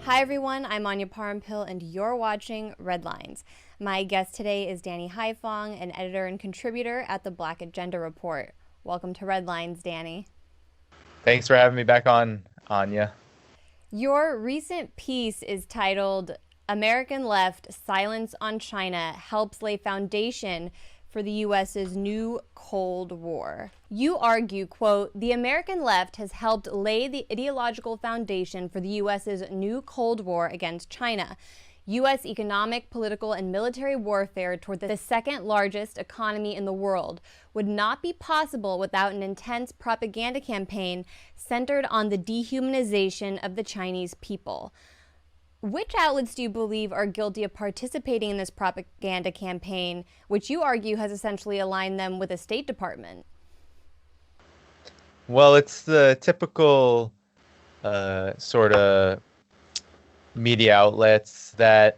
Hi everyone, I'm Anya Parampil and you're watching Red Lines. My guest today is Danny Haifong, an editor and contributor at the Black Agenda Report. Welcome to Red Lines, Danny. Thanks for having me back on, Anya. Your recent piece is titled American Left Silence on China Helps Lay Foundation for the U.S.'s New Cold War. You argue, quote, the American left has helped lay the ideological foundation for the U.S.'s new Cold War against China. U.S. economic, political, and military warfare toward the second largest economy in the world would not be possible without an intense propaganda campaign centered on the dehumanization of the Chinese people. Which outlets do you believe are guilty of participating in this propaganda campaign, which you argue has essentially aligned them with the State Department? Well, it's the typical sort of media outlets that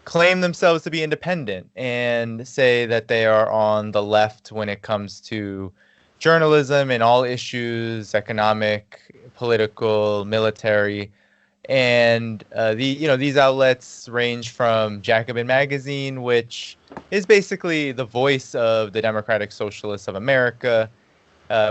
claim themselves to be independent and say that they are on the left when it comes to journalism and all issues, economic, political, military. And these outlets range from Jacobin Magazine, which is basically the voice of the Democratic Socialists of America.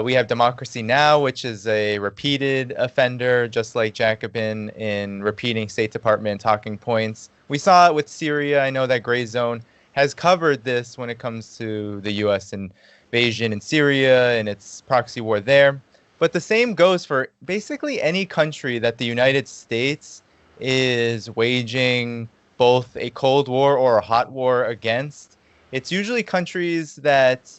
We have Democracy Now!, which is a repeated offender, just like Jacobin, in repeating State Department talking points. We saw it with Syria. I know that Gray Zone has covered this when it comes to the U.S. invasion in Syria and its proxy war there. But the same goes for basically any country that the United States is waging both a Cold War or a hot war against. It's usually countries that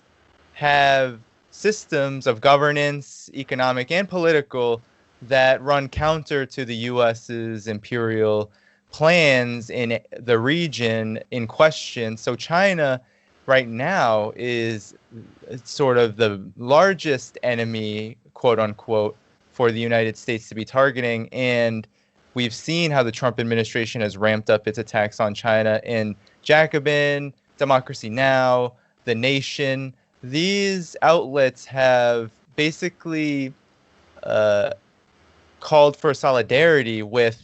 have systems of governance, economic and political, that run counter to the U.S.'s imperial plans in the region in question. So China right now is sort of the largest enemy, quote unquote, for the United States to be targeting. And we've seen how the Trump administration has ramped up its attacks on China in Jacobin, Democracy Now!, The Nation. These outlets have basically called for solidarity with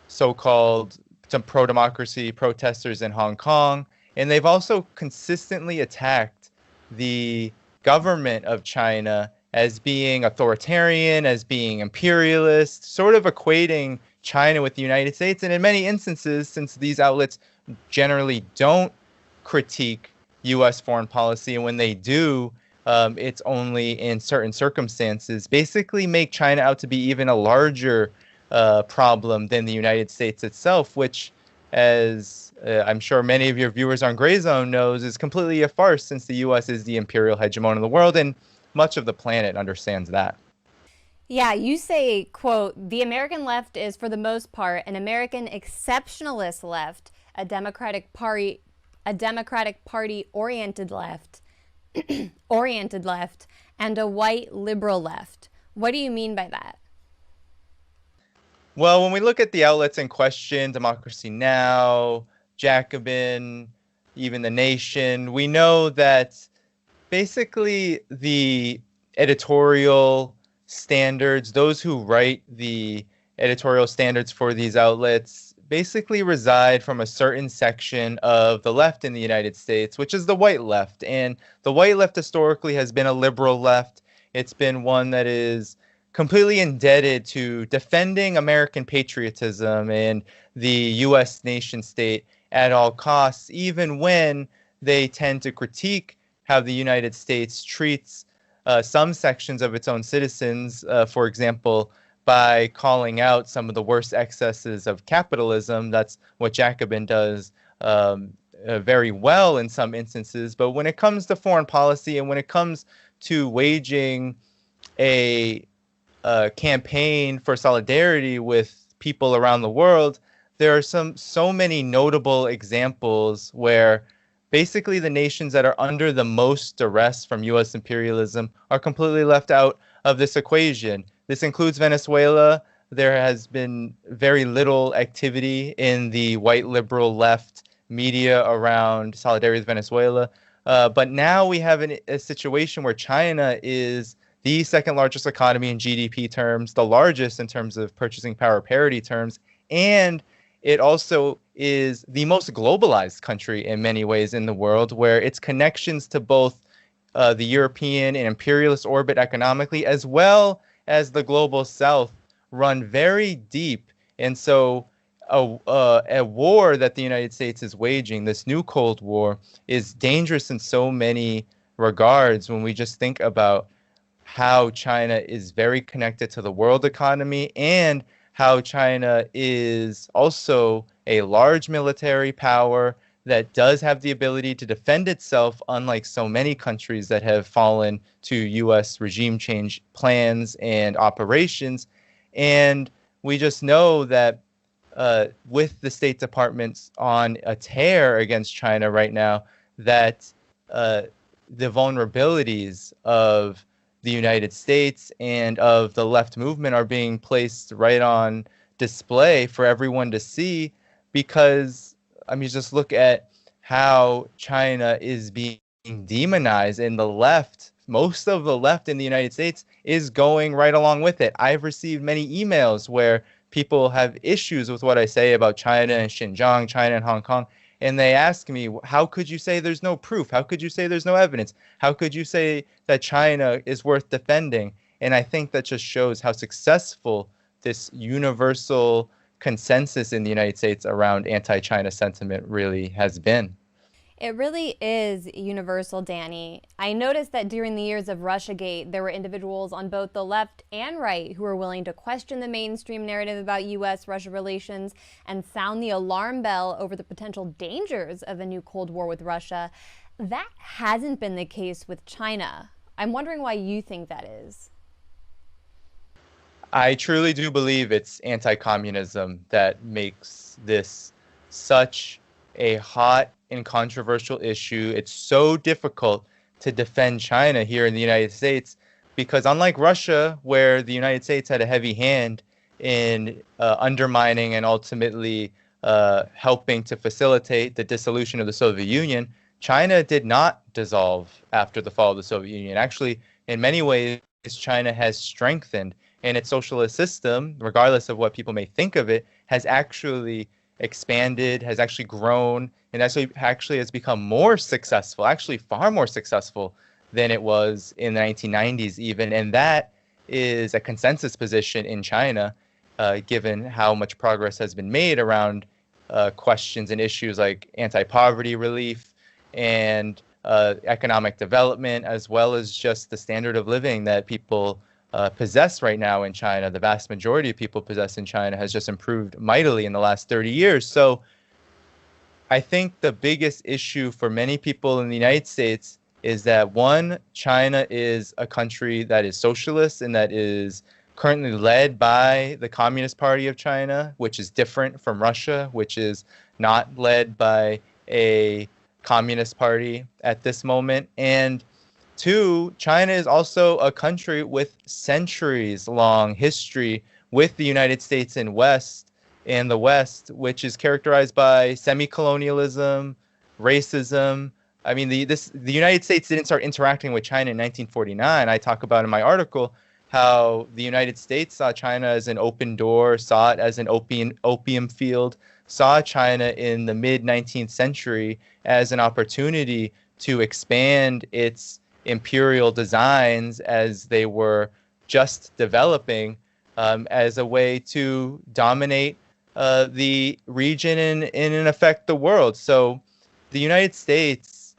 so-called some pro-democracy protesters in Hong Kong. And they've also consistently attacked the government of China as being authoritarian, as being imperialist, sort of equating China with the United States. And in many instances, since these outlets generally don't critique U.S. foreign policy, and when they do, it's only in certain circumstances, basically make China out to be even a larger problem than the United States itself, which, as I'm sure many of your viewers on Gray Zone knows, is completely a farce, since the U.S. is the imperial hegemon of the world, and much of the planet understands that. Yeah, you say, quote, the American left is for the most part an American exceptionalist left, a Democratic Party oriented left, and a white liberal left. What do you mean by that? Well, when we look at the outlets in question, Democracy Now!, Jacobin, even The Nation, we know that basically the editorial standards, those who write the editorial standards for these outlets, basically reside from a certain section of the left in the United States, which is the white left. And the white left historically has been a liberal left. It's been one that is completely indebted to defending American patriotism and the U.S. nation state at all costs, even when they tend to critique how the United States treats some sections of its own citizens, for example, by calling out some of the worst excesses of capitalism. That's what Jacobin does very well in some instances. But when it comes to foreign policy and when it comes to waging a campaign for solidarity with people around the world, there are so many notable examples where basically the nations that are under the most duress from U.S. imperialism are completely left out of this equation. This includes Venezuela. There has been very little activity in the white liberal left media around solidarity with Venezuela. But now we have a situation where China is the second largest economy in GDP terms, the largest in terms of purchasing power parity terms, And it also is the most globalized country in many ways in the world, where its connections to both the European and imperialist orbit economically, as well as the global south, run very deep. And so a war that the United States is waging, this new Cold War, is dangerous in so many regards when we just think about how China is very connected to the world economy and how China is also a large military power that does have the ability to defend itself, unlike so many countries that have fallen to U.S. regime change plans and operations. And we just know that with the State Department's on a tear against China right now, that the vulnerabilities of the United States and of the left movement are being placed right on display for everyone to see, because I mean, just look at how China is being demonized, and the left, most of the left in the United States, is going right along with it. I've received many emails where people have issues with what I say about China and Xinjiang, China and Hong Kong, and they ask me, how could you say there's no proof? How could you say there's no evidence? How could you say that China is worth defending? And I think that just shows how successful this universal consensus in the United States around anti-China sentiment really has been. It really is universal, Danny. I noticed that during the years of Russiagate, there were individuals on both the left and right who were willing to question the mainstream narrative about U.S.-Russia relations and sound the alarm bell over the potential dangers of a new Cold War with Russia. That hasn't been the case with China. I'm wondering why you think that is. I truly do believe it's anti-communism that makes this such a hot and controversial issue. It's so difficult to defend China here in the United States because, unlike Russia, where the United States had a heavy hand in undermining and ultimately helping to facilitate the dissolution of the Soviet Union, China did not dissolve after the fall of the Soviet Union. Actually, in many ways, China has strengthened, and its socialist system, regardless of what people may think of it, has actually expanded, has actually grown, and actually has become more successful, actually far more successful than it was in the 1990s even. And that is a consensus position in China, given how much progress has been made around questions and issues like anti-poverty relief and economic development, as well as just the standard of living that people possess right now in China. The vast majority of people possess in China has just improved mightily in the last 30 years. So I think the biggest issue for many people in the United States is that, one, China is a country that is socialist and that is currently led by the Communist Party of China, which is different from Russia, which is not led by a communist party at this moment. And two, China is also a country with centuries-long history with the United States and the West, which is characterized by semi-colonialism, racism. I mean, the United States didn't start interacting with China in 1949. I talk about in my article how the United States saw China as an open door, saw it as an opium field, saw China in the mid-19th century as an opportunity to expand its imperial designs as they were just developing, as a way to dominate the region and in effect the world. So the United States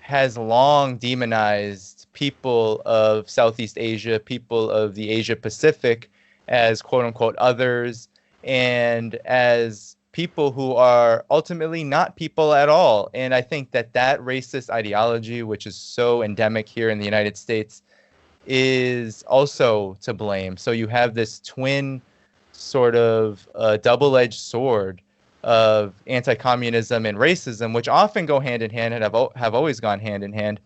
has long demonized people of Southeast Asia, people of the Asia Pacific, as quote unquote others, and as people who are ultimately not people at all. And I think that racist ideology, which is so endemic here in the United States, is also to blame. So you have this twin sort of double-edged sword of anti-communism and racism, which often go hand in hand and have always gone hand in hand.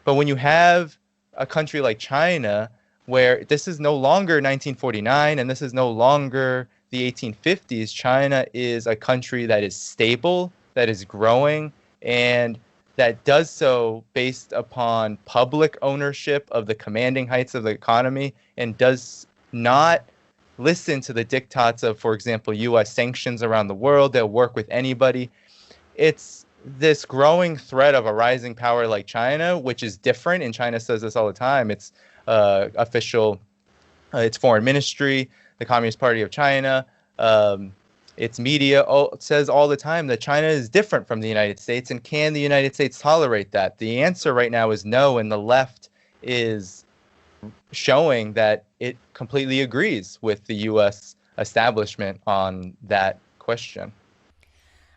But when you have a country like China, where this is no longer 1949 and this is no longer the 1850s, China is a country that is stable, that is growing, and that does so based upon public ownership of the commanding heights of the economy, and does not listen to the diktats of, for example, U.S. sanctions around the world. They'll work with anybody. It's this growing threat of a rising power like China, which is different. And China says this all the time. It's official, its foreign ministry, the Communist Party of China, its media says all the time that China is different from the United States. And can the United States tolerate that? The answer right now is no. And the left is showing that it completely agrees with the U.S. establishment on that question.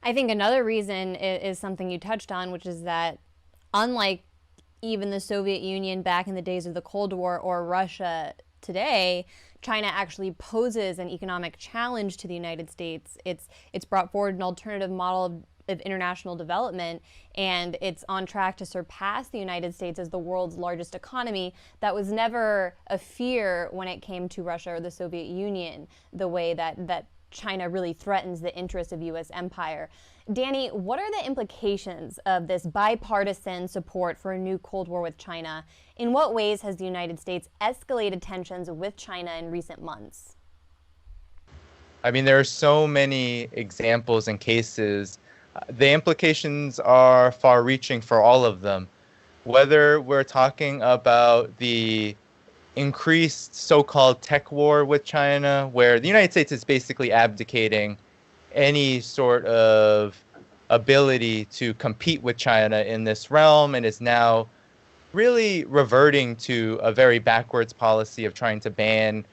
I think another reason is something you touched on, which is that unlike even the Soviet Union back in the days of the Cold War or Russia today, China actually poses an economic challenge to the United States. It's brought forward an alternative model of international development, and it's on track to surpass the United States as the world's largest economy. That was never a fear when it came to Russia or the Soviet Union, the way that China really threatens the interests of U.S. empire. Danny, what are the implications of this bipartisan support for a new Cold War with China? In what ways has the United States escalated tensions with China in recent months? I mean, there are so many examples and cases. The implications are far-reaching for all of them. Whether we're talking about the increased so-called tech war with China, where the United States is basically abdicating any sort of ability to compete with China in this realm, and is now really reverting to a very backwards policy of trying to ban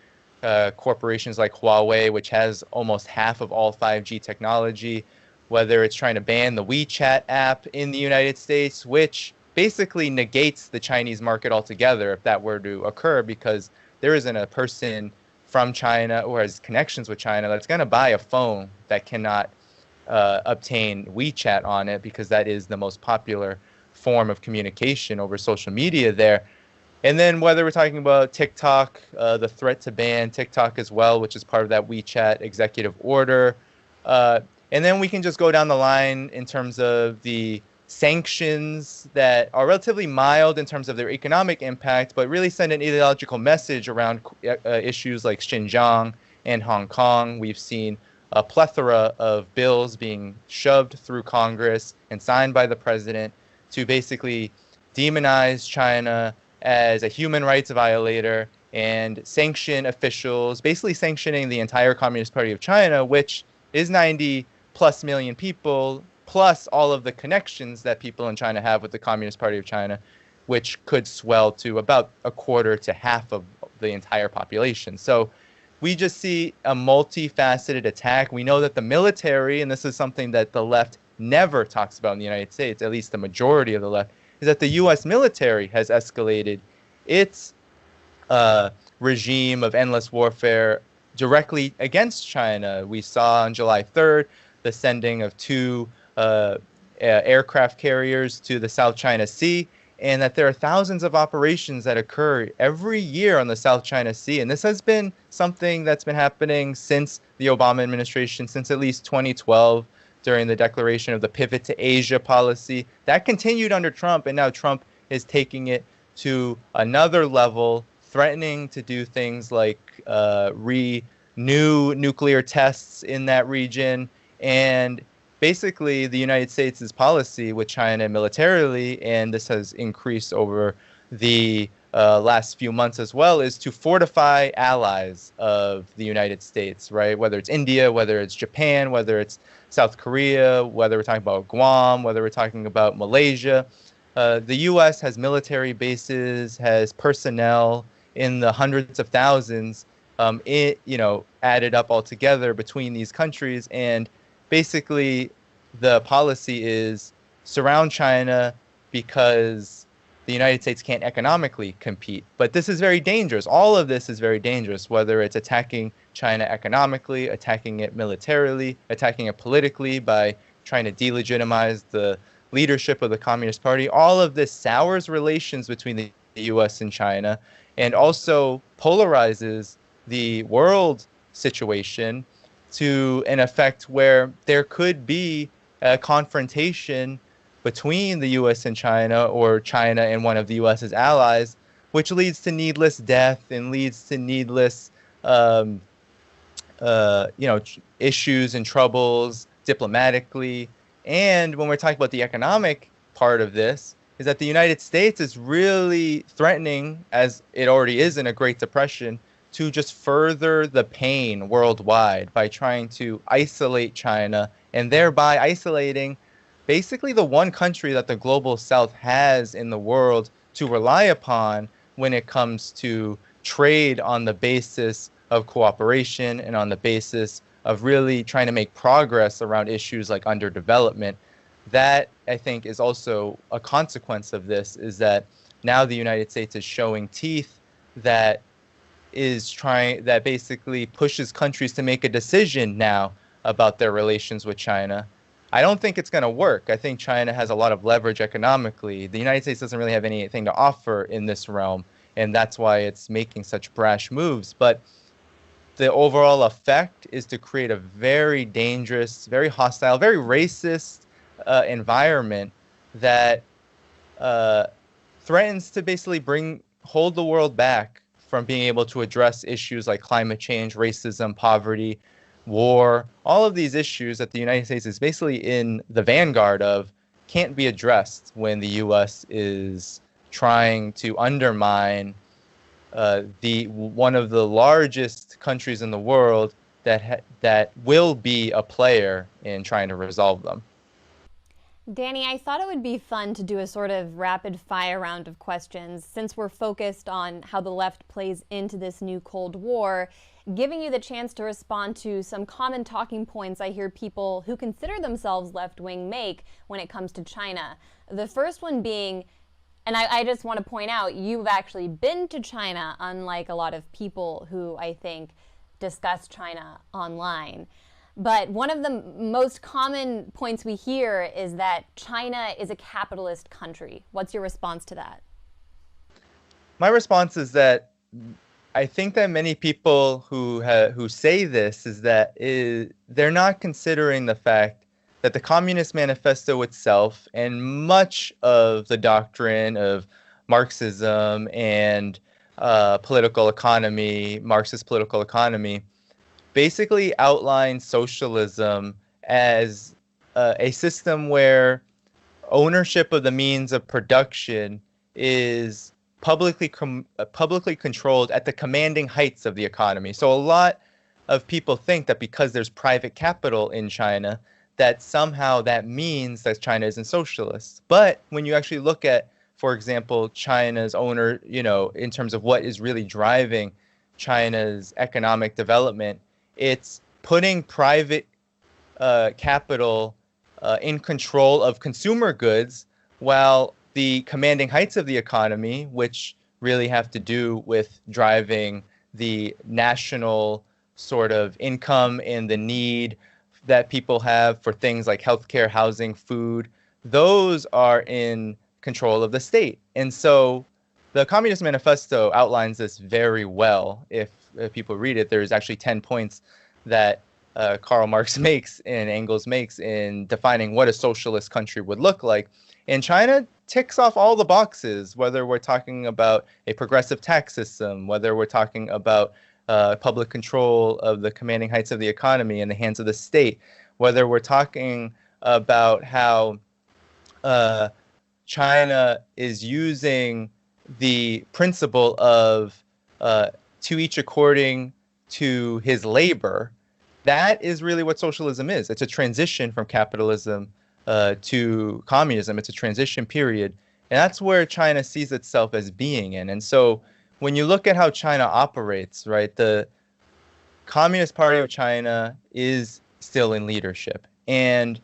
corporations like Huawei, which has almost half of all 5G technology, whether it's trying to ban the WeChat app in the United States, which basically negates the Chinese market altogether if that were to occur, because there isn't a person from China or has connections with China that's going to buy a phone that cannot obtain WeChat on it, because that is the most popular form of communication over social media there. And then whether we're talking about TikTok, the threat to ban TikTok as well, which is part of that WeChat executive order. And then we can just go down the line in terms of the sanctions that are relatively mild in terms of their economic impact, but really send an ideological message around issues like Xinjiang and Hong Kong. We've seen a plethora of bills being shoved through Congress and signed by the president to basically demonize China as a human rights violator and sanction officials, basically sanctioning the entire Communist Party of China, which is 90+ million people, plus all of the connections that people in China have with the Communist Party of China, which could swell to about a quarter to half of the entire population. So we just see a multifaceted attack. We know that the military, and this is something that the left never talks about in the United States, at least the majority of the left, is that the U.S. military has escalated its regime of endless warfare directly against China. We saw on July 3rd the sending of 2 aircraft carriers to the South China Sea, and that there are thousands of operations that occur every year on the South China Sea. And this has been something that's been happening since the Obama administration, since at least 2012, during the declaration of the Pivot to Asia policy. That continued under Trump, and now Trump is taking it to another level, threatening to do things like renew nuclear tests in that region. And basically, the United States' policy with China militarily, and this has increased over the last few months as well, is to fortify allies of the United States, right? Whether it's India, whether it's Japan, whether it's South Korea, whether we're talking about Guam, whether we're talking about Malaysia. The U.S. has military bases, has personnel in the hundreds of thousands, added up all together between these countries. And basically, the policy is surround China because the United States can't economically compete. But this is very dangerous. All of this is very dangerous, whether it's attacking China economically, attacking it militarily, attacking it politically by trying to delegitimize the leadership of the Communist Party. All of this sours relations between the U.S. and China, and also polarizes the world situation to an effect where there could be a confrontation between the U.S. and China, or China and one of the U.S.'s allies, which leads to needless death and leads to needless issues and troubles diplomatically. And when we're talking about the economic part of this, is that the United States is really threatening, as it already is in a Great Depression, to just further the pain worldwide by trying to isolate China and thereby isolating basically the one country that the global South has in the world to rely upon when it comes to trade on the basis of cooperation and on the basis of really trying to make progress around issues like underdevelopment. That, I think, is also a consequence of this, is that now the United States is showing teeth that basically pushes countries to make a decision now about their relations with China. I don't think it's going to work. I think China has a lot of leverage economically. The United States doesn't really have anything to offer in this realm, and that's why it's making such brash moves. But the overall effect is to create a very dangerous, very hostile, very racist environment that threatens to basically hold the world back from being able to address issues like climate change, racism, poverty, war. All of these issues that the United States is basically in the vanguard of can't be addressed when the U.S. is trying to undermine one of the largest countries in the world that will be a player in trying to resolve them. Danny, I thought it would be fun to do a sort of rapid fire round of questions since we're focused on how the left plays into this new Cold War, giving you the chance to respond to some common talking points I hear people who consider themselves left-wing make when it comes to China. The first one being, and I just want to point out, you've actually been to China, unlike a lot of people who I think discuss China online. But one of the most common points we hear is that China is a capitalist country. What's your response to that? My response is that I think that many people who say this they're not considering the fact that the Communist Manifesto itself and much of the doctrine of Marxism and political economy, Marxist political economy, basically outlines socialism as a system where ownership of the means of production is publicly controlled at the commanding heights of the economy. So a lot of people think that because there's private capital in China, that somehow that means that China isn't socialist. But when you actually look at, for example, China's in terms of what is really driving China's economic development, it's putting private capital in control of consumer goods, while the commanding heights of the economy, which really have to do with driving the national sort of income and the need that people have for things like healthcare, housing, food, those are in control of the state. And so the Communist Manifesto outlines this very well. If people read it, there's actually 10 points that Karl Marx makes and Engels makes in defining what a socialist country would look like. And China ticks off all the boxes, whether we're talking about a progressive tax system, whether we're talking about public control of the commanding heights of the economy in the hands of the state, whether we're talking about how China is using the principle of to each according to his labor. That is really what socialism is. It's a transition from capitalism to communism. It's a transition period. And that's where China sees itself as being in. And so when you look at how China operates, right, the Communist Party of China is still in leadership. And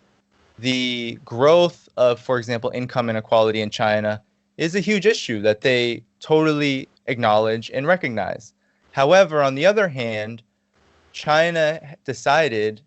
the growth of, for example, income inequality in China is a huge issue that they totally acknowledge and recognize. However, on the other hand, China decided,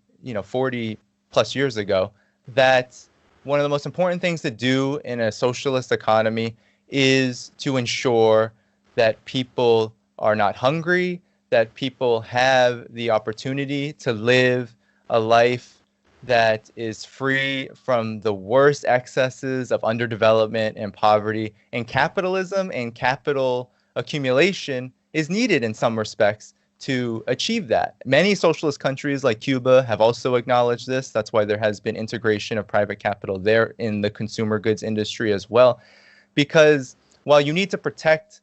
40 plus years ago, that one of the most important things to do in a socialist economy is to ensure that people are not hungry, that people have the opportunity to live a life that is free from the worst excesses of underdevelopment and poverty. And capitalism and capital accumulation is needed in some respects to achieve that. Many socialist countries like Cuba have also acknowledged this. That's why there has been integration of private capital there in the consumer goods industry as well. Because while you need to protect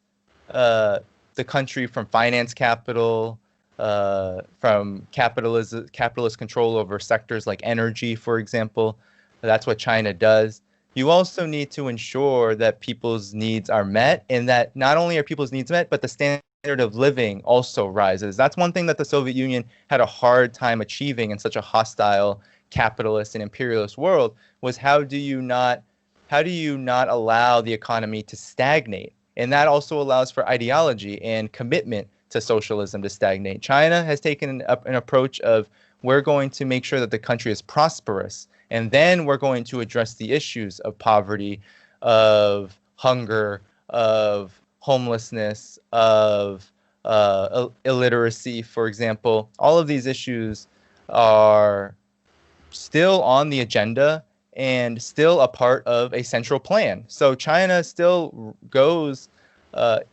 the country from finance capital, from capitalist control over sectors like energy, for example, that's what China does. You also need to ensure that people's needs are met, and that not only are people's needs met, but the standard of living also rises. That's one thing that the Soviet Union had a hard time achieving in such a hostile capitalist and imperialist world, was how do you not allow the economy to stagnate? And that also allows for ideology and commitment to socialism to stagnate. China has taken an approach of, we're going to make sure that the country is prosperous, and then we're going to address the issues of poverty, of hunger, of homelessness, of illiteracy, for example. All of these issues are still on the agenda and still a part of a central plan. So China still goes,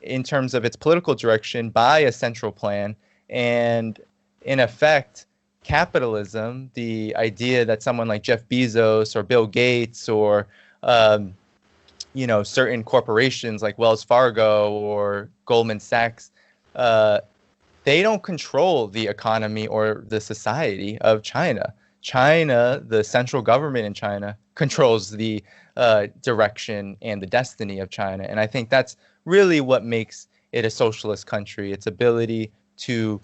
in terms of its political direction, by a central plan. And in effect, capitalism, the idea that someone like Jeff Bezos or Bill Gates or certain corporations like Wells Fargo or Goldman Sachs, they don't control the economy or the society of China. China, the central government in China, controls the direction and the destiny of China. And I think that's really what makes it a socialist country, its ability to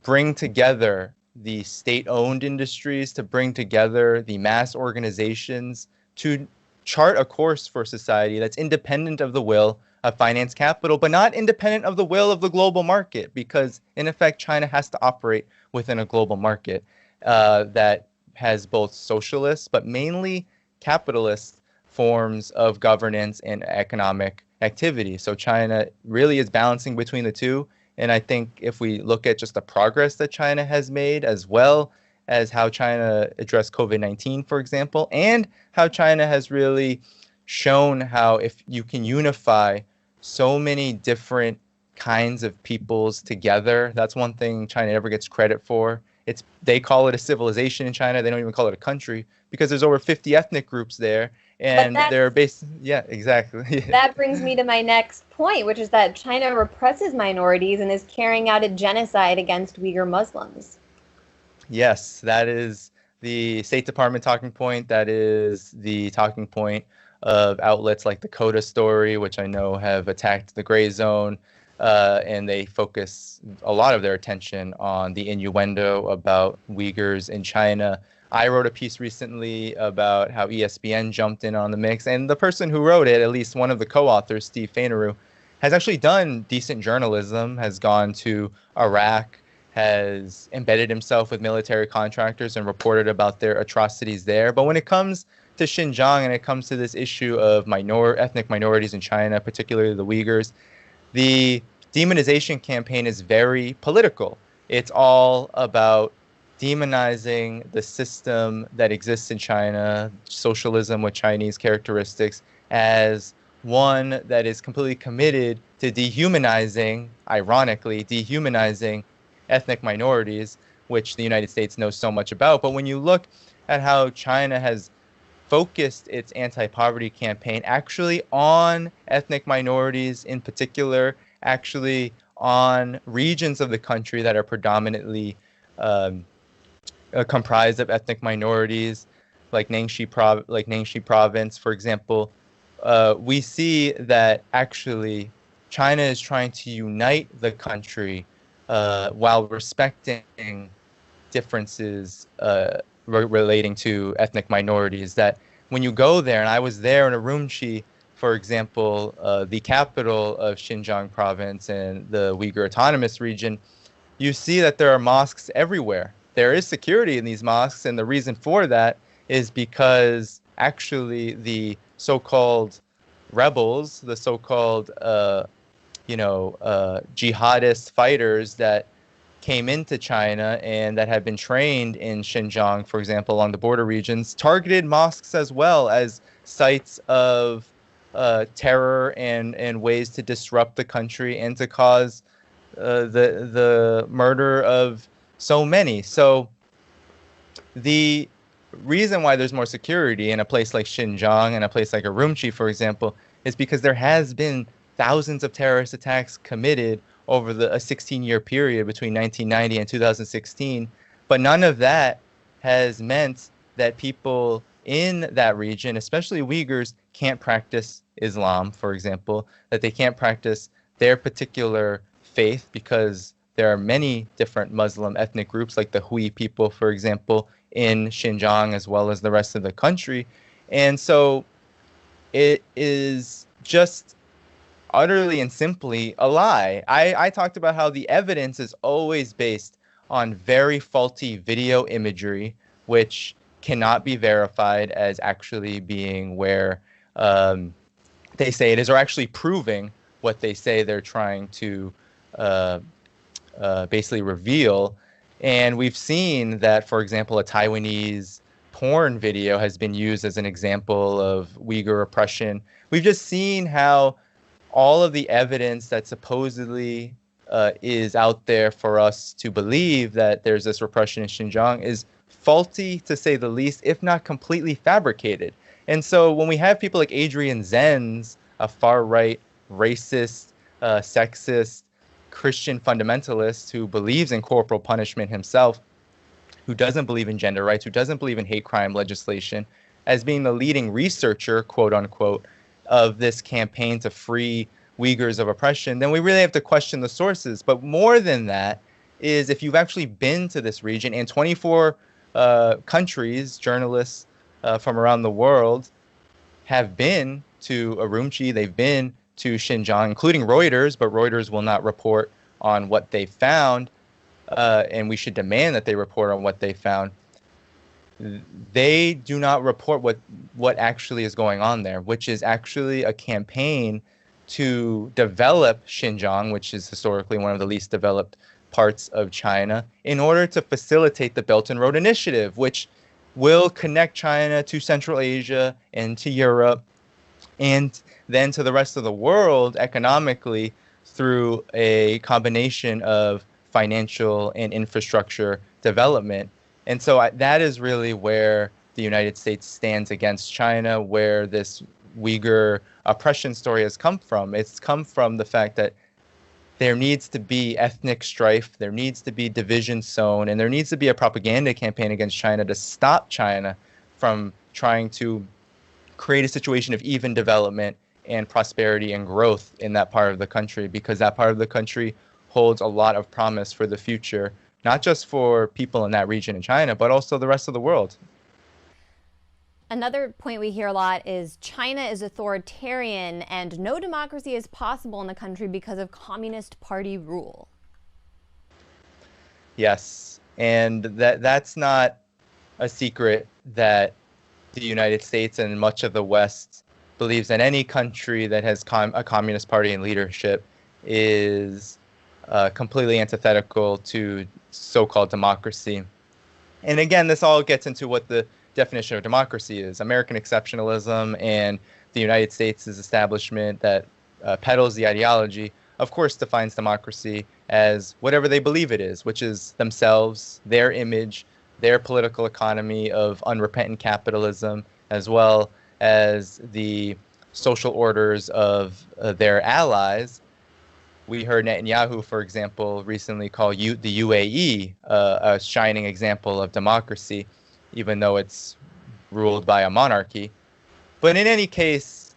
bring together the state-owned industries, to bring together the mass organizations, to chart a course for society that's independent of the will of finance capital, but not independent of the will of the global market, because in effect, China has to operate within a global market that has both socialist, but mainly capitalist forms of governance and economic activity. So China really is balancing between the two. And I think if we look at just the progress that China has made, as well as how China addressed COVID-19, for example, and how China has really shown how if you can unify so many different kinds of peoples together, that's one thing China never gets credit for. They call it a civilization in China. They don't even call it a country, because there's over 50 ethnic groups there, and they're based. Yeah, exactly. That brings me to my next point, which is that China represses minorities and is carrying out a genocide against Uyghur Muslims. Yes, that is the State Department talking point. That is the talking point of outlets like the Coda Story, which I know have attacked the gray zone. And they focus a lot of their attention on the innuendo about Uyghurs in China. I wrote a piece recently about how ESPN jumped in on the mix, and the person who wrote it, at least one of the co-authors, Steve Fainaru, has actually done decent journalism, has gone to Iraq, has embedded himself with military contractors and reported about their atrocities there. But when it comes to Xinjiang and it comes to this issue of ethnic minorities in China, particularly the Uyghurs, the demonization campaign is very political. It's all about demonizing the system that exists in China, socialism with Chinese characteristics, as one that is completely committed to dehumanizing, ironically, dehumanizing ethnic minorities, which the United States knows so much about. But when you look at how China has focused its anti-poverty campaign actually on ethnic minorities in particular, actually on regions of the country that are predominantly comprised of ethnic minorities, like Ningxi province, for example, we see that actually China is trying to unite the country while respecting differences relating to ethnic minorities. That when you go there, and I was there in Urumqi, for example, the capital of Xinjiang province and the Uyghur Autonomous Region, you see that there are mosques everywhere. There is security in these mosques, and the reason for that is because actually the so-called rebels, the so-called jihadist fighters that came into China and that had been trained in Xinjiang, for example, along the border regions, targeted mosques as well as sites of terror and ways to disrupt the country and to cause the murder of so many. So the reason why there's more security in a place like Xinjiang and a place like Urumqi, for example, is because there has been thousands of terrorist attacks committed over a 16-year period between 1990 and 2016. But none of that has meant that people in that region, especially Uyghurs, can't practice Islam, for example, that they can't practice their particular faith because there are many different Muslim ethnic groups, like the Hui people, for example, in Xinjiang as well as the rest of the country. And so it is just utterly and simply a lie. I talked about how the evidence is always based on very faulty video imagery, which cannot be verified as actually being where they say it is, or actually proving what they say they're trying to basically reveal. And we've seen that, for example, a Taiwanese porn video has been used as an example of Uyghur oppression. We've just seen how all of the evidence that supposedly is out there for us to believe that there's this repression in Xinjiang is faulty, to say the least, if not completely fabricated. And so when we have people like Adrian Zenz, a far-right, racist, sexist, Christian fundamentalist who believes in corporal punishment himself, who doesn't believe in gender rights, who doesn't believe in hate crime legislation, as being the leading researcher, quote unquote, of this campaign to free Uyghurs of oppression, then we really have to question the sources. But more than that is, if you've actually been to this region, and 24 countries, journalists from around the world have been to Urumqi, they've been to Xinjiang, including Reuters, but Reuters will not report on what they found, and we should demand that they report on what they found. They do not report what actually is going on there, which is actually a campaign to develop Xinjiang, which is historically one of the least developed parts of China, in order to facilitate the Belt and Road Initiative, which will connect China to Central Asia and to Europe, and then to the rest of the world economically through a combination of financial and infrastructure development. And so that is really where the United States stands against China, where this Uyghur oppression story has come from. It's come from the fact that there needs to be ethnic strife, there needs to be division sown, and there needs to be a propaganda campaign against China to stop China from trying to create a situation of even development and prosperity and growth in that part of the country, because that part of the country holds a lot of promise for the future, not just for people in that region in China, but also the rest of the world. Another point we hear a lot is China is authoritarian and no democracy is possible in the country because of Communist Party rule. Yes, and that's not a secret that the United States and much of the West believes that any country that has a Communist Party in leadership is completely antithetical to so-called democracy. And again, this all gets into what the definition of democracy is. American exceptionalism and the United States' establishment that peddles the ideology, of course, defines democracy as whatever they believe it is, which is themselves, their image, their political economy of unrepentant capitalism, as well as the social orders of their allies. We heard Netanyahu, for example, recently call the UAE a shining example of democracy, even though it's ruled by a monarchy. But in any case,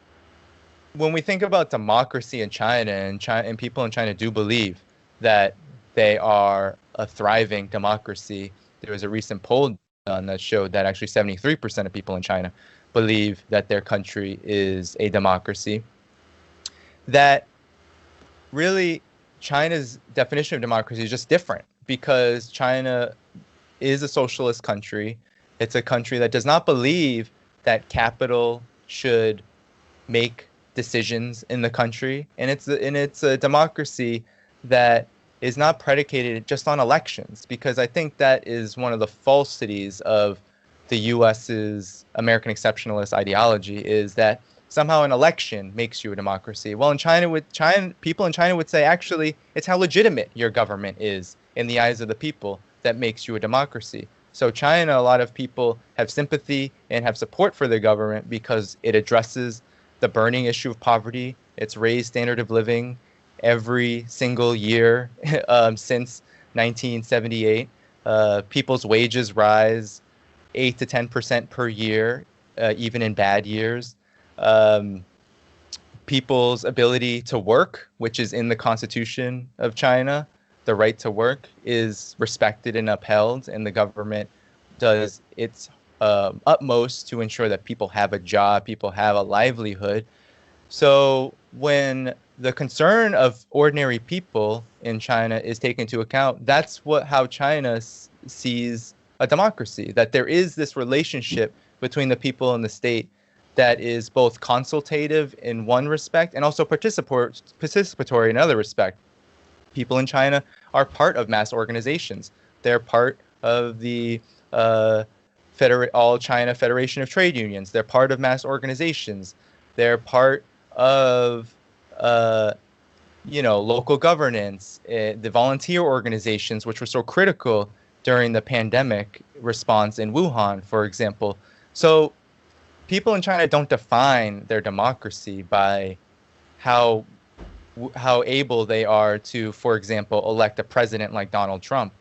when we think about democracy in China, and people in China do believe that they are a thriving democracy, there was a recent poll done that showed that actually 73% of people in China believe that their country is a democracy. That really China's definition of democracy is just different, because China is a socialist country. It's a country that does not believe that capital should make decisions in the country, and it's a democracy that is not predicated just on elections, because I think that is one of the falsities of the US's American exceptionalist ideology, is that somehow an election makes you a democracy. Well, in people in China would say, actually, it's how legitimate your government is in the eyes of the people that makes you a democracy. So China, a lot of people have sympathy and have support for their government because it addresses the burning issue of poverty. It's raised standard of living every single year since 1978. People's wages rise 8 to 10% per year, even in bad years. People's ability to work, which is in the Constitution of China, the right to work, is respected and upheld, and the government does its utmost to ensure that people have a job, people have a livelihood. So when the concern of ordinary people in China is taken into account, that's how China sees a democracy, that there is this relationship between the people and the state that is both consultative in one respect and also participatory in another respect. People in China are part of mass organizations. They're part of the All China Federation of Trade Unions. They're part of mass organizations. They're part of local governance, the volunteer organizations, which were so critical during the pandemic response in Wuhan, for example. So people in China don't define their democracy by how able they are to, for example, elect a president like Donald Trump.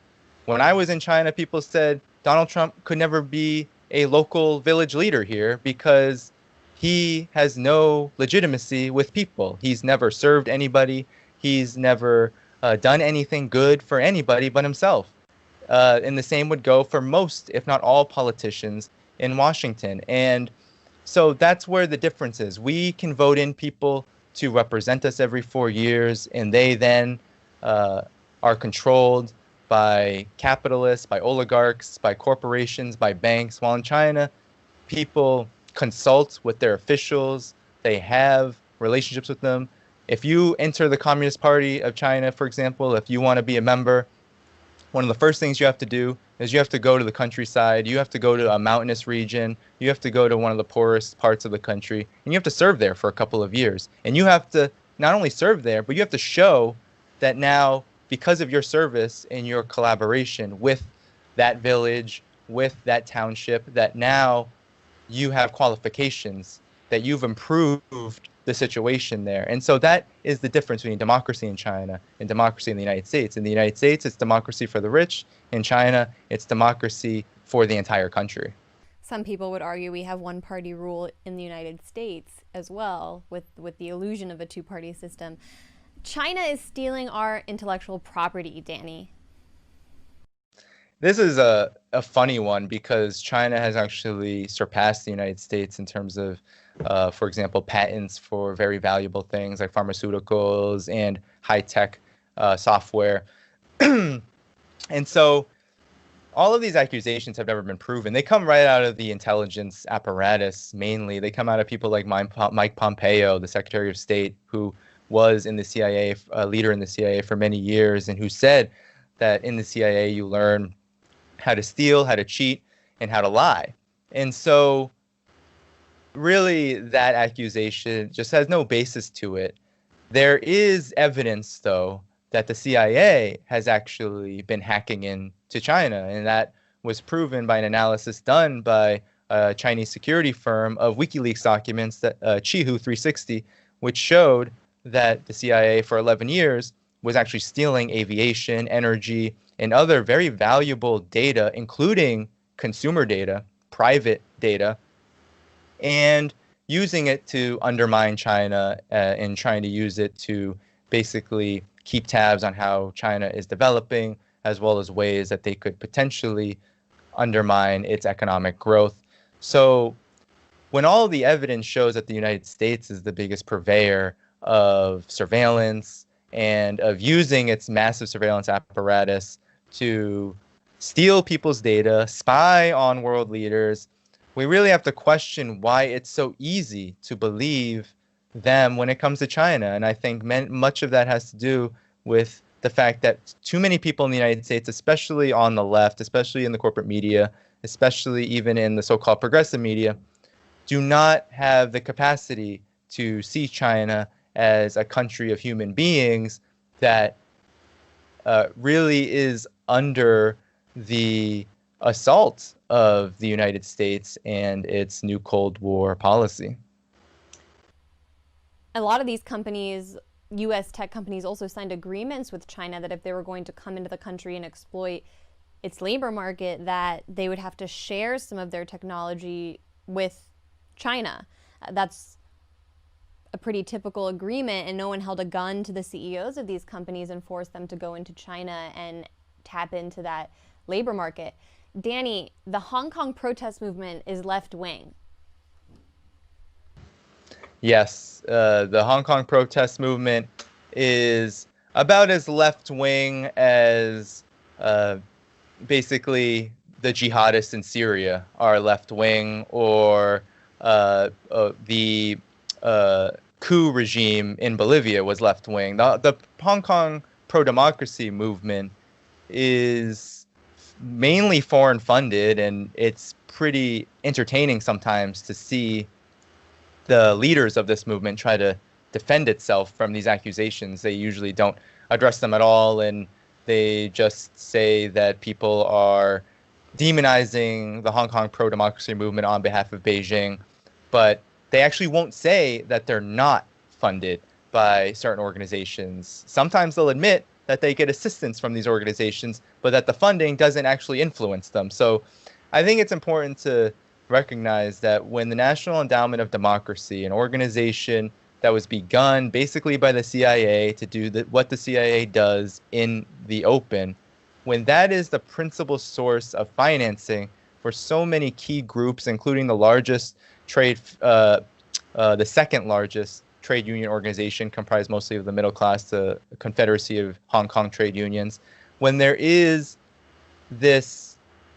When I was in China, people said Donald Trump could never be a local village leader here because he has no legitimacy with people. He's never served anybody. He's never done anything good for anybody but himself. And the same would go for most, if not all, politicians in Washington. And so that's where the difference is. We can vote in people to represent us every 4 years, and they then are controlled by capitalists, by oligarchs, by corporations, by banks. While in China, people consult with their officials. They have relationships with them. If you enter the Communist Party of China, for example, if you want to be a member, one of the first things you have to do is you have to go to the countryside. You have to go to a mountainous region. You have to go to one of the poorest parts of the country, and you have to serve there for a couple of years. And you have to not only serve there, but you have to show that now, because of your service and your collaboration with that village, with that township, that now you have qualifications, that you've improved the situation there. And so that is the difference between democracy in China and democracy in the United States. In the United States, it's democracy for the rich. In China, it's democracy for the entire country. Some people would argue we have one-party rule in the United States as well, with the illusion of a two-party system. China is stealing our intellectual property, Danny. This is a funny one because China has actually surpassed the United States in terms of, for example, patents for very valuable things like pharmaceuticals and high-tech software. And so all of these accusations have never been proven. They come right out of the intelligence apparatus, mainly. They come out of people like Mike Pompeo, the Secretary of State, who was in the CIA, a leader in the CIA for many years, and who said that in the CIA you learn how to steal, how to cheat, and how to lie. And so really that accusation just has no basis to it. There is evidence, though, that the CIA has actually been hacking into China, and that was proven by an analysis done by a Chinese security firm of WikiLeaks documents, that Qihu 360, which showed that the CIA for 11 years was actually stealing aviation, energy, and other very valuable data, including consumer data, private data, and using it to undermine China and trying to use it to basically keep tabs on how China is developing, as well as ways that they could potentially undermine its economic growth. So when all the evidence shows that the United States is the biggest purveyor of surveillance and of using its massive surveillance apparatus to steal people's data, spy on world leaders, we really have to question why it's so easy to believe them when it comes to China. And I think much of that has to do with the fact that too many people in the United States, especially on the left, especially in the corporate media, especially even in the so-called progressive media, do not have the capacity to see China as a country of human beings that really is under the assault of the United States and its new Cold War policy. A lot of these companies, U.S. tech companies, also signed agreements with China that if they were going to come into the country and exploit its labor market, that they would have to share some of their technology with China. That's a pretty typical agreement, and no one held a gun to the CEOs of these companies and forced them to go into China and tap into that labor market. Danny, the Hong Kong protest movement is left-wing. Yes, the Hong Kong protest movement is about as left-wing as basically the jihadists in Syria are left-wing, or the coup regime in Bolivia was left-wing. The Hong Kong pro-democracy movement is mainly foreign funded, and it's pretty entertaining sometimes to see the leaders of this movement try to defend itself from these accusations. They usually don't address them at all, and they just say that people are demonizing the Hong Kong pro-democracy movement on behalf of Beijing, but they actually won't say that they're not funded by certain organizations. Sometimes they'll admit that they get assistance from these organizations, but that the funding doesn't actually influence them. So I think it's important to recognize that when the National Endowment of Democracy, an organization that was begun basically by the CIA to do what the CIA does in the open, when that is the principal source of financing for so many key groups, including the largest trade, the second largest trade union organization, comprised mostly of the middle class, the Confederacy of Hong Kong Trade Unions, when there is this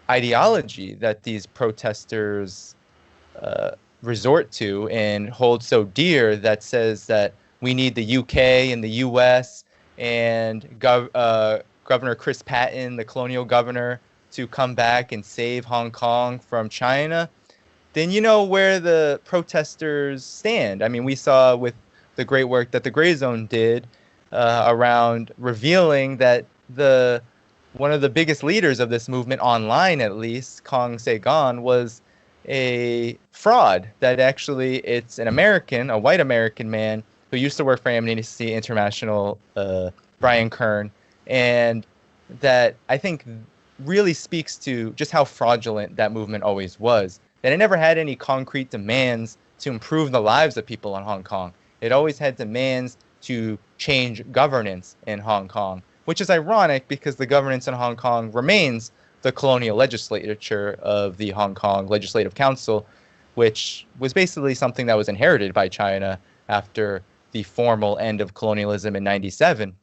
ideology that these protesters resort to and hold so dear, that says that we need the UK and the US and Governor Chris Patten, the colonial governor, to come back and save Hong Kong from China, then you know where the protesters stand. I mean, we saw with the great work that the Gray Zone did around revealing that one of the biggest leaders of this movement, online at least, Kong Se-gon, was a fraud. That actually it's an American, a white American man who used to work for Amnesty International, Brian Kern, and that I think really speaks to just how fraudulent that movement always was. That it never had any concrete demands to improve the lives of people in Hong Kong. It always had demands to change governance in Hong Kong, which is ironic because the governance in Hong Kong remains the colonial legislature of the Hong Kong Legislative Council, which was basically something that was inherited by China after the formal end of colonialism in 1997.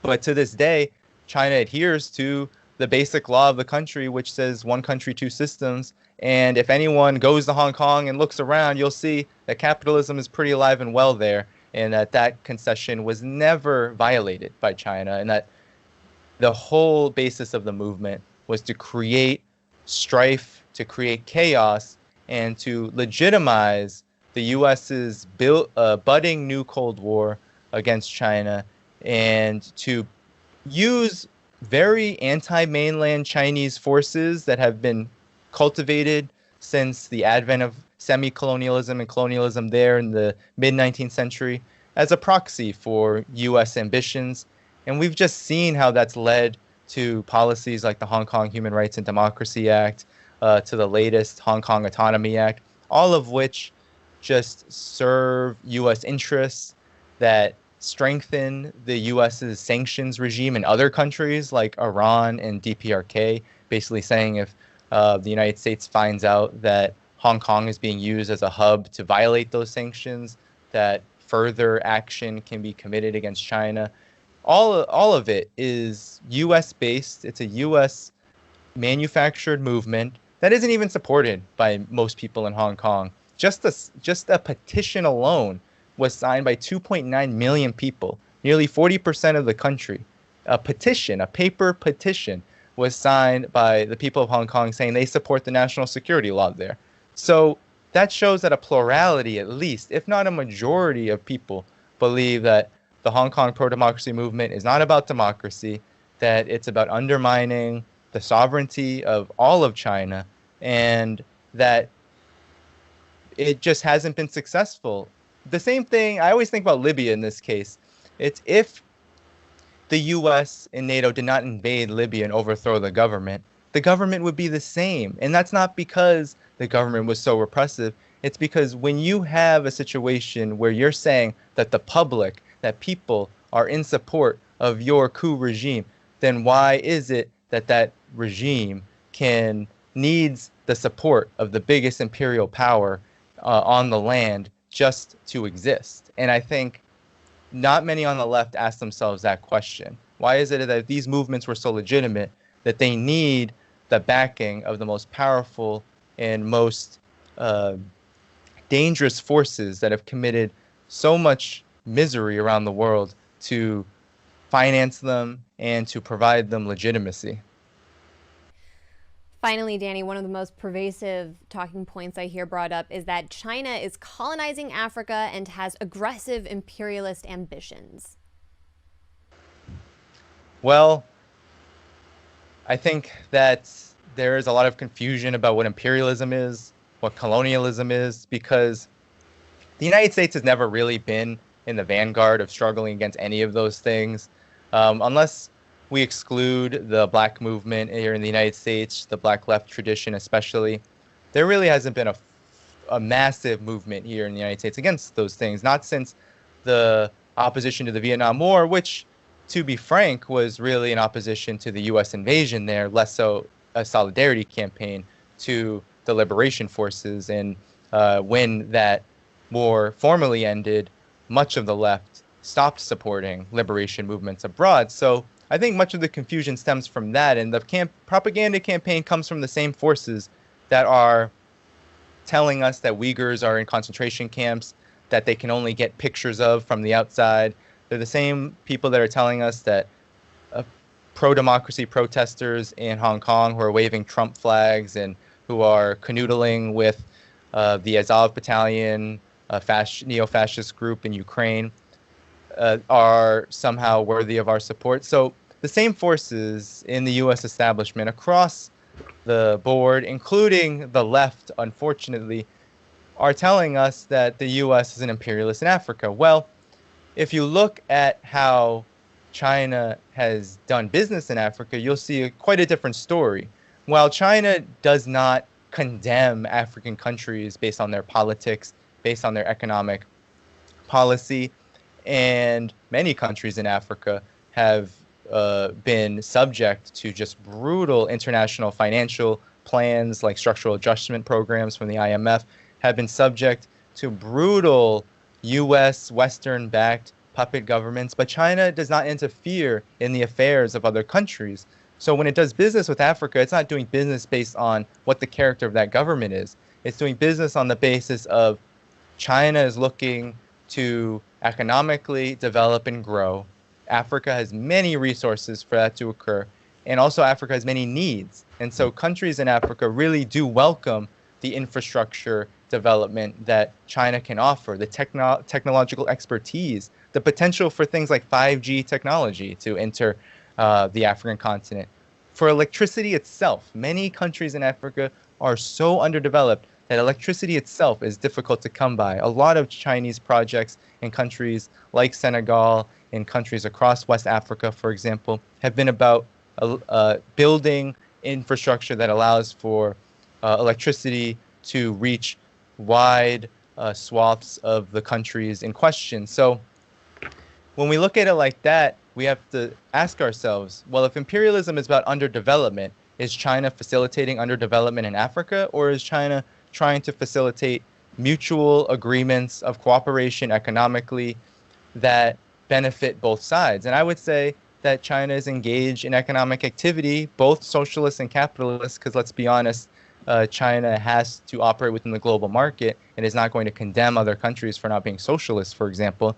But to this day, China adheres to the basic law of the country, which says one country, two systems. And if anyone goes to Hong Kong and looks around, you'll see that capitalism is pretty alive and well there, and that concession was never violated by China, and that the whole basis of the movement was to create strife, to create chaos, and to legitimize the U.S.'s budding new Cold War against China, and to use very anti-mainland Chinese forces that have been cultivated since the advent of semi-colonialism and colonialism there in the mid-19th century as a proxy for U.S. ambitions. And we've just seen how that's led to policies like the Hong Kong Human Rights and Democracy Act, to the latest Hong Kong Autonomy Act, all of which just serve U.S. interests, that strengthen the U.S.'s sanctions regime in other countries like Iran and DPRK, basically saying if the United States finds out that Hong Kong is being used as a hub to violate those sanctions, that further action can be committed against China. All of it is U.S.-based. It's a U.S. manufactured movement that isn't even supported by most people in Hong Kong. Just a petition alone was signed by 2.9 million people, nearly 40% of the country. A petition, a paper petition, was signed by the people of Hong Kong saying they support the national security law there. So that shows that a plurality, at least, if not a majority of people, believe that the Hong Kong pro-democracy movement is not about democracy, that it's about undermining the sovereignty of all of China, and that it just hasn't been successful. The same thing, I always think about Libya in this case. It's if the US and NATO did not invade Libya and overthrow the government would be the same. And that's not because the government was so repressive. It's because when you have a situation where you're saying that the public, that people are in support of your coup regime, then why is it that that regime needs the support of the biggest imperial power on the land just to exist? And I think not many on the left ask themselves that question. Why is it that if these movements were so legitimate, that they need the backing of the most powerful and most dangerous forces that have committed so much misery around the world to finance them and to provide them legitimacy? Finally, Danny, one of the most pervasive talking points I hear brought up is that China is colonizing Africa and has aggressive imperialist ambitions. Well, I think that there is a lot of confusion about what imperialism is, what colonialism is, because the United States has never really been in the vanguard of struggling against any of those things, unless we exclude the black movement here in the United States, the black left tradition especially. There really hasn't been a massive movement here in the United States against those things, not since the opposition to the Vietnam War, which, to be frank, was really an opposition to the U.S. invasion there, less so a solidarity campaign to the liberation forces. And when that war formally ended, much of the left stopped supporting liberation movements abroad. So I think much of the confusion stems from that, and the propaganda campaign comes from the same forces that are telling us that Uyghurs are in concentration camps, that they can only get pictures of from the outside. They're the same people that are telling us that pro-democracy protesters in Hong Kong who are waving Trump flags and who are canoodling with the Azov Battalion, a neo-fascist group in Ukraine, are somehow worthy of our support. So the same forces in the U.S. establishment across the board, including the left, unfortunately, are telling us that the U.S. is an imperialist in Africa. Well, if you look at how China has done business in Africa, you'll see quite a different story. While China does not condemn African countries based on their politics, based on their economic policy, and many countries in Africa have been subject to just brutal international financial plans like structural adjustment programs from the IMF, have been subject to brutal U.S. Western-backed puppet governments, but China does not interfere in the affairs of other countries. So when it does business with Africa, it's not doing business based on what the character of that government is. It's doing business on the basis of China is looking to economically develop and grow. Africa has many resources for that to occur, and also Africa has many needs. And so countries in Africa really do welcome the infrastructure development that China can offer, the technological expertise, the potential for things like 5G technology to enter the African continent. For electricity itself, many countries in Africa are so underdeveloped that electricity itself is difficult to come by. A lot of Chinese projects in countries like Senegal, in countries across West Africa, for example, have been about building infrastructure that allows for electricity to reach wide swaths of the countries in question. So when we look at it like that, we have to ask ourselves, well, if imperialism is about underdevelopment, is China facilitating underdevelopment in Africa, or is China trying to facilitate mutual agreements of cooperation economically that benefit both sides? And I would say that China is engaged in economic activity, both socialist and capitalist, because let's be honest, China has to operate within the global market and is not going to condemn other countries for not being socialist, for example.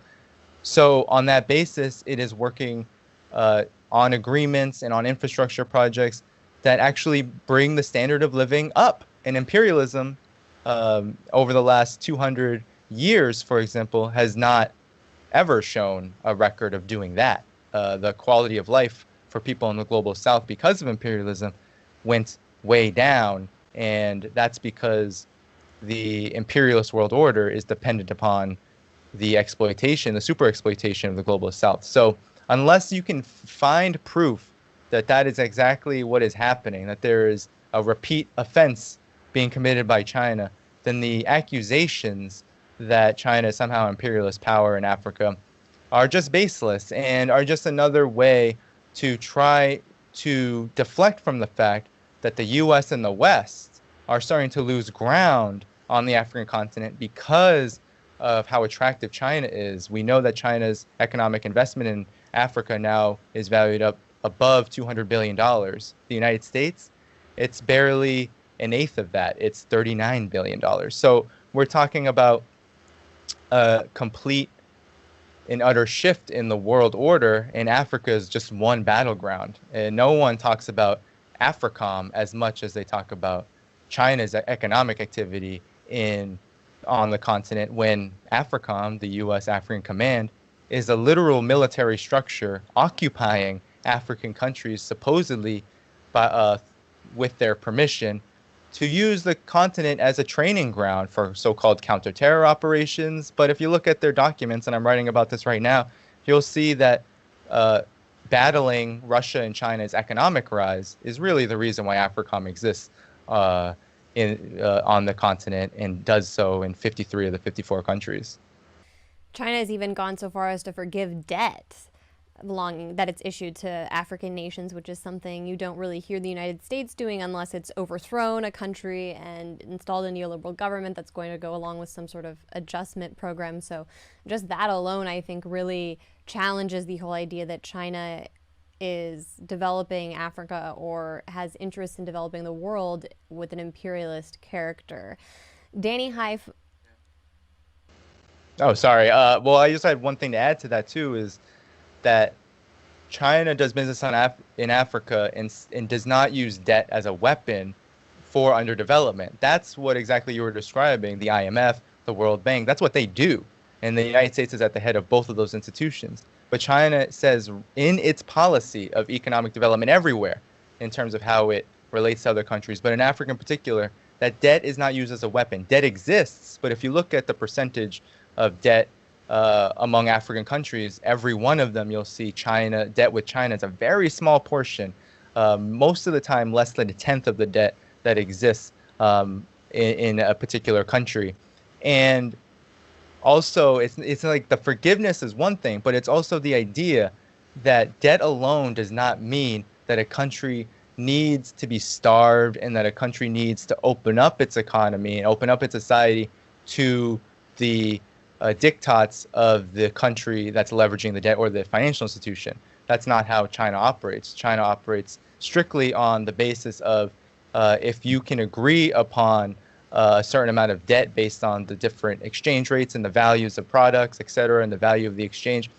So on that basis, it is working on agreements and on infrastructure projects that actually bring the standard of living up. And imperialism over the last 200 years, for example, has not ever shown a record of doing that. The quality of life for people in the global south because of imperialism went way down, and that's because the imperialist world order is dependent upon the exploitation, the super exploitation of the global south. So unless you can find proof that that is exactly what is happening, that there is a repeat offense being committed by China, then the accusations that China is somehow imperialist power in Africa are just baseless and are just another way to try to deflect from the fact that the U.S. and the West are starting to lose ground on the African continent because of how attractive China is. We know that China's economic investment in Africa now is valued up above $200 billion. The United States, it's barely an eighth of that. It's $39 billion. So we're talking about a complete and utter shift in the world order, and Africa is just one battleground. And no one talks about AFRICOM as much as they talk about China's economic activity on the continent, when AFRICOM, the U.S. African Command, is a literal military structure occupying African countries, supposedly with their permission, to use the continent as a training ground for so-called counter-terror operations. But if you look at their documents, and I'm writing about this right now, you'll see that battling Russia and China's economic rise is really the reason why AFRICOM exists on the continent, and does so in 53 of the 54 countries. China has even gone so far as to forgive debt that it's issued to African nations, which is something you don't really hear the United States doing unless it's overthrown a country and installed a neoliberal government that's going to go along with some sort of adjustment program. So just that alone, I think, really challenges the whole idea that China is developing Africa or has interest in developing the world with an imperialist character. Danny Heif. Oh, sorry. Well, I just had one thing to add to that, too, is that China does business in Africa and does not use debt as a weapon for underdevelopment. That's what exactly you were describing, the IMF, the World Bank. That's what they do. And the United States is at the head of both of those institutions. But China says in its policy of economic development everywhere, in terms of how it relates to other countries, but in Africa in particular, that debt is not used as a weapon. Debt exists, but if you look at the percentage of debt among African countries, every one of them, you'll see debt with China is a very small portion, most of the time less than a tenth of the debt that exists in a particular country. And also, it's like the forgiveness is one thing, but it's also the idea that debt alone does not mean that a country needs to be starved and that a country needs to open up its economy and open up its society to the diktats of the country that's leveraging the debt or the financial institution. That's not how China operates. China operates strictly on the basis of if you can agree upon a certain amount of debt based on the different exchange rates and the values of products, et cetera, and the value of the exchange,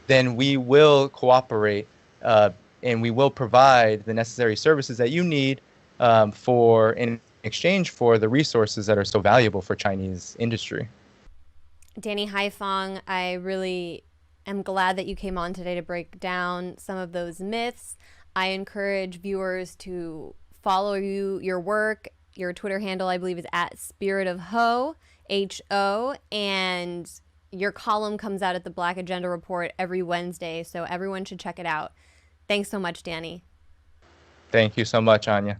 then we will cooperate and we will provide the necessary services that you need in exchange for the resources that are so valuable for Chinese industry. Danny Haifong, I really am glad that you came on today to break down some of those myths. I encourage viewers to follow your work. Your Twitter handle, I believe, is @spiritofho, H-O, and your column comes out at the Black Agenda Report every Wednesday, so everyone should check it out. Thanks so much, Danny. Thank you so much, Anya.